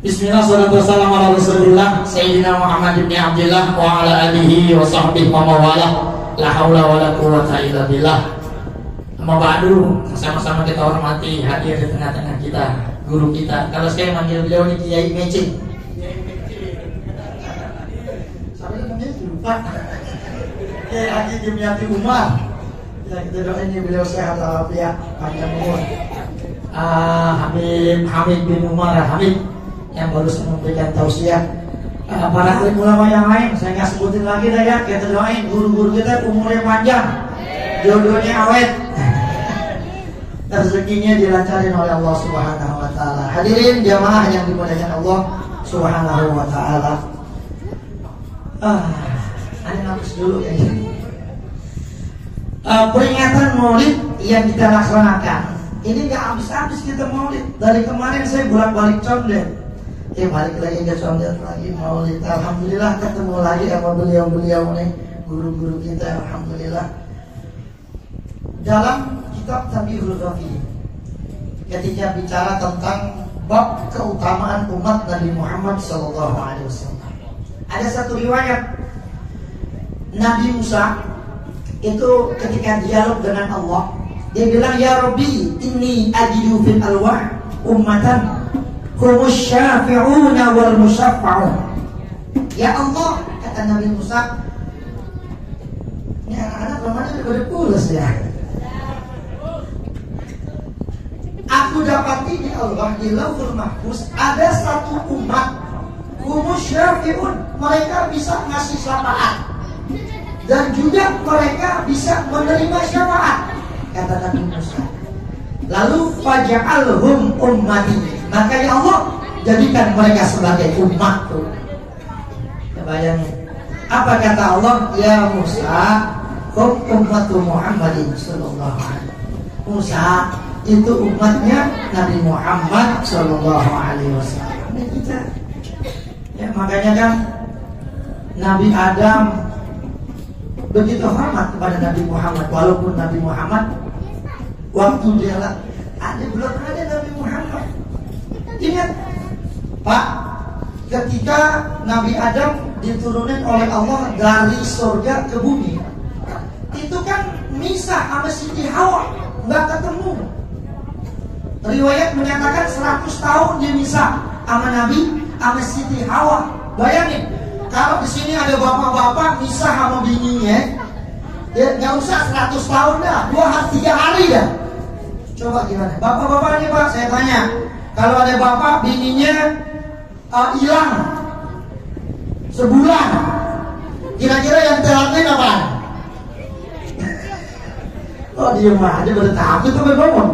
Bismillah, salatu wassalamu ala rasulillah Sayyidina Muhammad ibn Abdillah wa ala alihi wa sahbihi wa mawalah. La hawla wa la quwwata illa billah. Amma ba'du, sama-sama kita hormati hadir di tengah-tengah kita guru kita. Kalau saya manggil beliau ini Kiai Mecing. Sampai namanya lupa. Kiai Haji Jumiyati Umar. Ya, kita doain beliau sehat walafiat, panjang umur. Habib bin Umar Habib yang baru memberikan tausiah. Para alim ulama yang lain saya nggak sebutin lagi dah ya. Kita doain guru-guru kita umurnya panjang, jodohnya awet, rezekinya dilancarin oleh Allah Subhanahu wa taala. Hadirin jamaah yang dimuliakan Allah Subhanahu wa taala. Ini nafas dulu ya. Peringatan Maulid yang kita laksanakan ini nggak habis-habis kita Maulid. Dari kemarin saya bolak-balik Condet. Balik lagi ke Condet lagi Maulid. Alhamdulillah ketemu lagi sama beliau-beliau nih, guru-guru kita. Alhamdulillah. Dalam kitab Tabihul Rafi, ketika bicara tentang bab keutamaan umat Nabi Muhammad SAW, ada satu riwayat Nabi Musa itu ketika dialog dengan Allah, dia bilang, ya Rabbi inni ajidu fil alwah ummatan humus syafi'una wal musaffa'un. Ya Allah, kata Nabi Musa, ini anak-anak lamanya udah pada pulas ya. Aku dapati di Allah di Lauhul Mahfuz ada satu umat humus syafi'un, mereka bisa ngasih syafaat dan juga mereka bisa menerima syafaat, kata Nabi Musa. Lalu faja'alhum ummati, maka ya Allah jadikan mereka sebagai umatku. Ya, bayangin apa kata Allah, ya Musa hum ummatu Muhammadin sallallahu alaihi wasallam. Musa itu umatnya Nabi Muhammad sallallahu alaihi wasallam. Ini kita ya, makanya kan Nabi Adam begitu hormat kepada Nabi Muhammad, walaupun Nabi Muhammad waktu dia ada belum ada Nabi Muhammad. Ingat Pak, ketika Nabi Adam diturunin oleh Allah dari surga ke bumi, itu kan misah sama Siti Hawa, nggak ketemu. Riwayat menyatakan 100 tahun dia misah sama Nabi sama Siti Hawa. Bayangin, kalau di sini ada bapak-bapak misah sama bininya, ya nggak usah 100 tahun dah, 2-3 hari dah. Coba gimana? Bapak-bapak ini Pak, saya tanya, kalau ada bapak bininya hilang sebulan, kira-kira yang terakhir apa? Oh diem aja, udah takut sampai ngomong.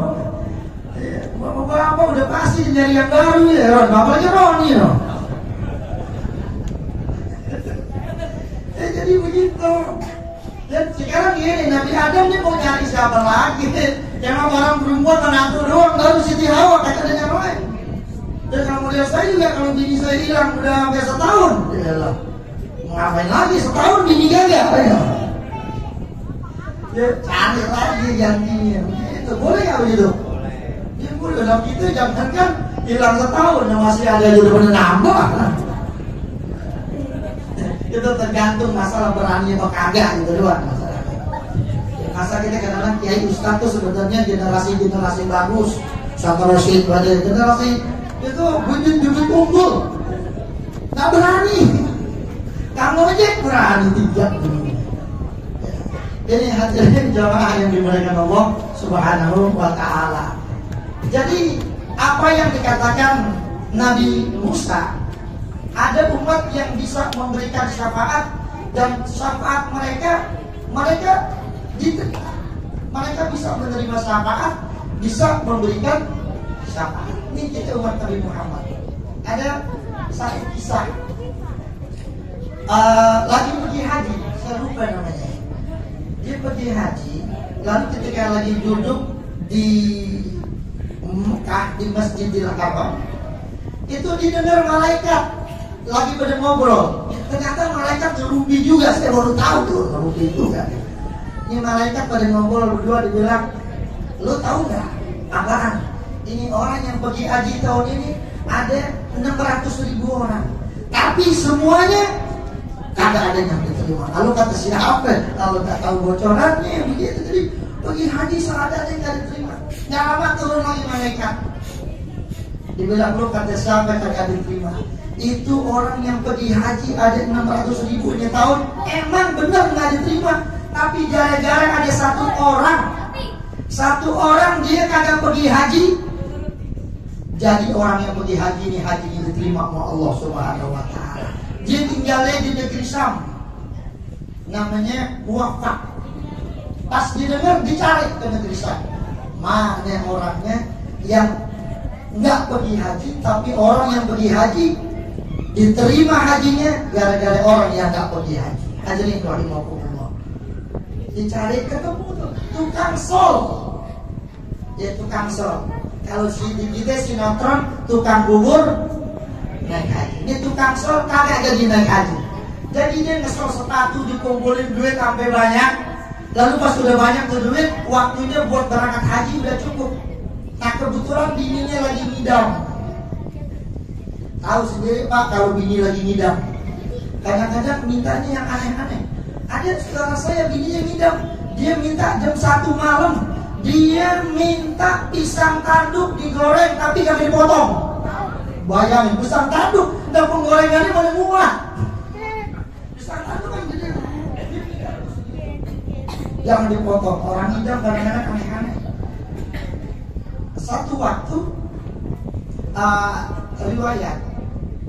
Bapak-bapak udah pasti nyari yang baru ya, Ron. Bapaknya Roni loh. Jadi begitu. Dan sekarang gini, Nabi Adam nih mau nyari siapa lagi? Yang orang perempuan menantu doang, baru Siti Hawa kata yang lain. Dan kalau lihat saya juga, kalau bini saya hilang udah sampai setahun, ya Allah, ngapain lagi setahun bini gagal? Ya cari lagi gantinya. Itu boleh nggak begitu? Ya boleh. Dalam kita jangan kan hilang setahun, yang masih ada juga pada nambah. Itu tergantung masalah berani atau kagak gitu doang masalahnya. Masa kita kadang-kadang kiai ustaz tuh sebenarnya generasi bagus, sama Rasid pada generasi itu bujut-bujut unggul, nggak berani. Kamu aja berani tidak. Ini hadirin jamaah yang dimuliakan Allah Subhanahu wa taala. Jadi apa yang dikatakan Nabi Musa, ada umat yang bisa memberikan syafaat dan syafaat mereka bisa menerima syafaat, bisa memberikan syafaat. Ini kita umat Nabi Muhammad. Ada satu kisah lagi pergi haji, saya lupa namanya. Dia pergi haji, lalu ketika lagi duduk di Mekah di Masjidil Haram, itu didengar malaikat lagi pada ngobrol. Ternyata malaikat ngerumpi juga, saya baru tahu tuh ngerumpi juga. Ini malaikat pada ngobrol berdua, dibilang, lo tahu nggak apaan? Ini orang yang pergi haji tahun ini ada 600.000 orang, tapi semuanya kagak ada yang diterima. Lalu kata siapa? Kalau tak tahu bocorannya begitu. Jadi pergi haji seadanya nggak diterima. Nggak lama turun lagi malaikat. Dibilang lu kata siapa kagak diterima? Itu orang yang pergi haji ada 600.000 nya tahun, emang bener nggak diterima. Tapi gara-gara ada satu orang dia kagak pergi haji, jadi orang yang pergi haji ini hajinya diterima sama Allah Subhanahu wa Ta'ala. Dia tinggalnya di negeri Syam, namanya muwafaq. Pas didengar dicari ke negeri Syam, mana orangnya yang nggak pergi haji, tapi orang yang pergi haji diterima hajinya gara-gara orang yang nggak pergi haji. Hadirin rahimakumullah. Dicari ketemu tuh tukang sol, ya tukang sol. Kalau kita sinetron tukang bubur naik haji, ini tukang sol kagak jadi naik haji. Jadi dia ngesol sepatu, dikumpulin duit sampai banyak. Lalu pas udah banyak tuh duit, waktunya buat berangkat haji udah cukup. Nah kebetulan bininya lagi ngidam. Tahu sendiri Pak, kalau bini lagi ngidam, kadang-kadang mintanya yang aneh-aneh. Ada saudara saya bininya ngidam, dia minta jam 1 malam, dia minta pisang tanduk digoreng tapi gak dipotong. Bayangin, pisang tanduk dan penggorengannya boleh muat. Pisang tanduk kan gede, jangan dipotong. Orang ngidam kadang-kadang aneh-aneh. Satu waktu riwayat,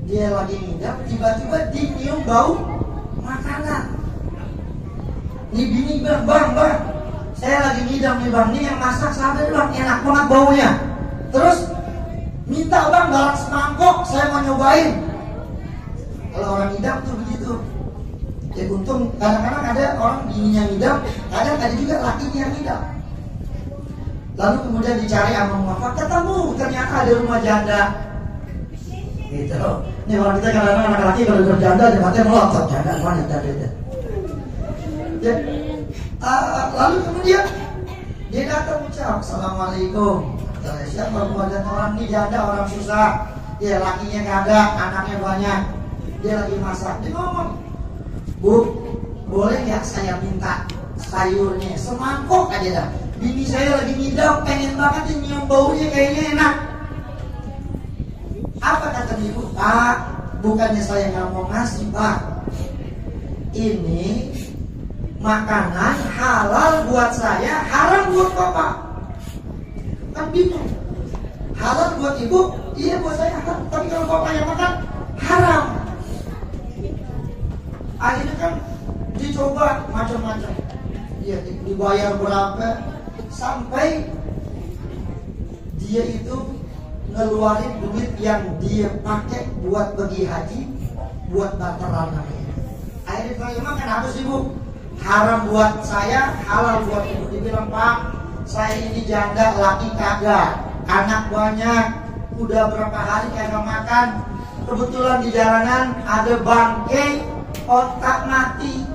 dia lagi ngidam, tiba-tiba dinyium bau makanan. Ini bini bilang, bang, saya lagi ngidam nih bang, ini yang masak siapa nih bang, enak banget baunya. Terus minta bang barang semangkok, saya mau nyobain. Kalau orang ngidam tuh begitu. Ya untung kadang-kadang ada orang bininya ngidam, kadang ada juga lakinya yang ngidam. Lalu kemudian dicari sama muwafaq, ketemu ternyata ada rumah janda. Gitu. Ini orang kita kadang-kadang anak laki kalau berjanda dia mati melotot, janda mana janda. Ya. Lalu kemudian dia datang ucap, assalamualaikum. Siapa kemudian orang ini janda, orang susah. Ya lakinya gak ada, anaknya banyak. Dia lagi masak. Dia ngomong, Bu, boleh nggak saya minta sayurnya semangkok aja dah. Bini saya lagi ngidam, pengen banget nyium baunya, kayaknya enak. Apa kata ibu? Pak, bukannya saya nggak mau ngasih Pak, ini makanan halal buat saya, haram buat Bapak. Kan bingung. Halal buat ibu, iya buat saya haram. Tapi kalau Bapak yang makan, haram. Akhirnya kan dicoba macam-macam. Dia dibayar berapa, sampai dia itu ngeluarin duit yang dia pakai buat pergi haji, buat bateran namanya. Akhirnya saya makan apa sih Bu? Haram buat saya, halal buat ibu. Dibilang, Pak, saya ini janda, laki kagak, anak banyak, udah berapa hari kagak makan. Kebetulan di jalanan ada bangke, otak mati.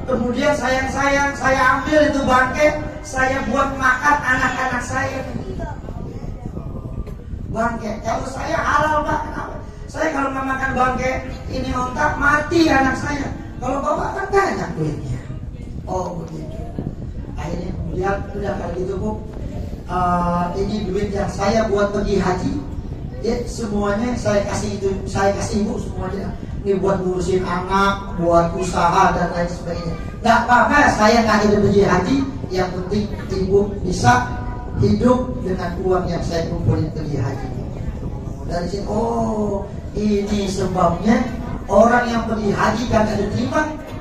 Kemudian sayang-sayang saya ambil itu bangke, saya buat makan anak-anak saya. Bangke, kalau saya halal Pak, kenapa? Saya kalau nggak makan bangke, ini otak mati anak saya. Kalau Bapak kan banyak duitnya. Oh begitu. Akhirnya kemudian udah kali gitu Bu, ini duit yang saya buat pergi haji, ya semuanya saya kasih itu, saya kasih ibu semuanya. Ini buat ngurusin anak, buat usaha dan lain sebagainya. Gak apa-apa, saya nggak jadi pergi haji. Yang penting ibu bisa hidup dengan uang yang saya kumpulin pergi haji. Dari sini, oh ini sebabnya orang yang pergi haji kan ada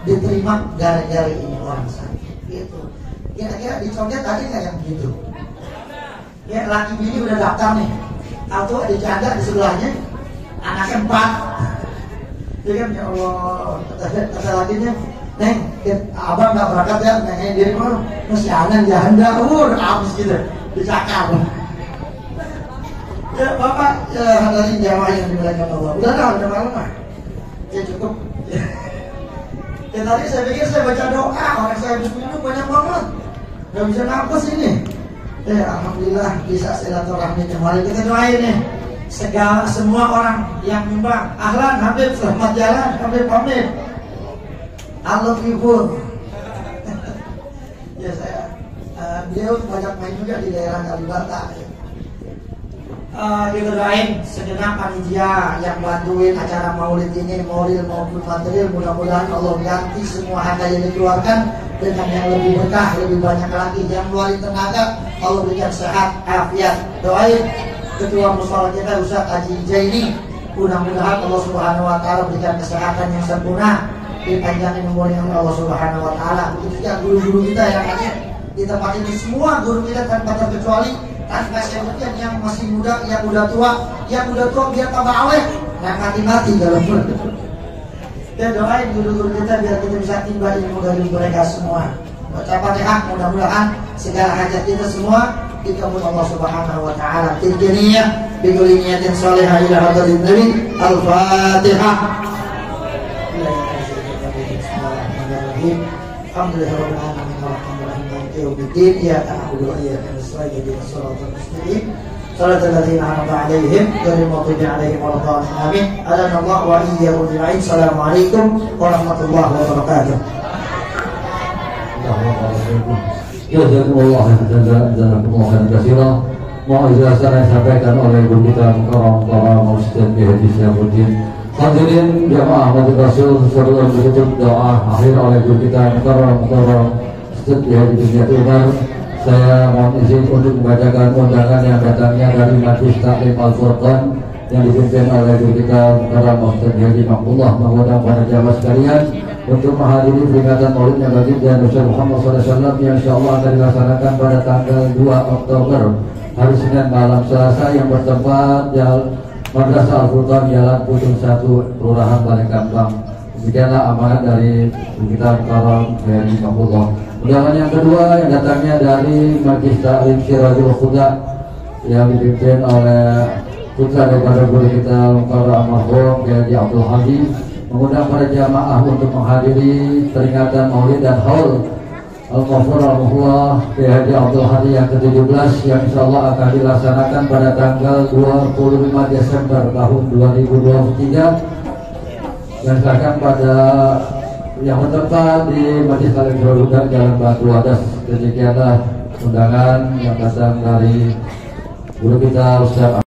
diterima gara-gara ini orang sakit. Gitu. Kira-kira dicondet tadi nggak yang begitu? Ya laki bini udah daftar nih, atau ada janda di sebelahnya, anaknya 4. Ya kan, ya Allah, kata lakinya, Neng, abang nggak berangkat ya, nengnya diri mana? Masih anak janda, habis gitu, dicakar. Ya Bapak, ya hadarin jamaah yang dimuliakan Allah. Udah malam mah, ya cukup. Ya tadi saya pikir saya baca doa, orang saya habis minum banyak banget, nggak bisa nafas ini. Alhamdulillah bisa silaturahmi kembali, kita doain nih. semua orang yang nyumbang, ahlan Habib, selamat jalan Habib, pamit. I love you full. Ya saya, beliau banyak main juga di daerah Kalibata. Kita doain segenap panitia yang bantuin acara maulid ini, maulid maupun material, mudah-mudahan Allah ganti semua harga yang dikeluarkan dengan yang lebih berkah, lebih banyak lagi. Yang ngeluarin tenaga, Allah berikan sehat, afiat. Doain ketua musyawarah kita Ustaz Haji Jaini, mudah-mudahan Allah Subhanahu wa taala berikan kesehatan yang sempurna, dipanjangin umurnya Allah Subhanahu wa taala. Begitu juga guru-guru kita yang hadir di tempat ini, semua guru kita tanpa terkecuali, tanpa sebutkan yang masih muda, yang udah tua biar tambah awet, nggak mati-mati dalam bulan. Dan doain guru-guru kita biar kita bisa timba ilmu dari mereka semua. Baca Fatihah, mudah-mudahan segala hajat kita semua dikabul Allah Subhanahu wa taala. Tilkiniya bi kulli niyatin shalihah ila hadratin Nabi. Al-Fatihah. Alhamdulillahirabbil alamin arrahmanirrahim maliki yaumiddin iyyaka na'budu wa iyyaka nasta'in ihdinas siratal mustaqim siratal ladzina an'amta 'alaihim ghairil maghdubi 'alaihim waladdallin amin. Alanallahu wa iyyakum ajma'in. Assalamualaikum warahmatullahi wabarakatuh. Jazakumullah khairan katsiran. Mau'izah saya sampaikan oleh Guru kita Mukarram Ustaz Haji Syafuddin. Hadirin jamaah Masjid Rasul, sebelum ditutup doa akhir oleh Guru kita Mukarram Ustaz Haji Umar, saya mohon izin untuk membacakan undangan yang datangnya dari Majelis Taklim Al-Furqan yang dipimpin oleh Guru kita Mukarram Ustaz Haji Makullah, mengundang para jamaah sekalian untuk menghadiri peringatan Maulidnya Baginda Nabi Muhammad SAW yang insyaallah akan dilaksanakan pada tanggal 2 Oktober hari Senin malam Selasa yang bertempat di Madrasah Al-Furqan Jalan Putung 1 Kelurahan Balekambang. Demikianlah amanat dari kita Mukarram dari Makullah. Undangan yang kedua yang datangnya dari Majelis Taklim Syirajul Huda yang dipimpin oleh putra daripada guru kita Mukarram Mahrum Haji Abdul Hadi, mengundang para jamaah untuk menghadiri peringatan Maulid dan Haul Al-Ghafur Al-Muhlah Haji Abdul Hadi yang ke-17 yang insyaallah akan dilaksanakan pada tanggal 25 Desember tahun 2023 dan akan pada yang bertempat di Majelis Taklim Syirajul Huda Jalan Batu Adas. Demikianlah undangan yang datang dari guru kita Ustaz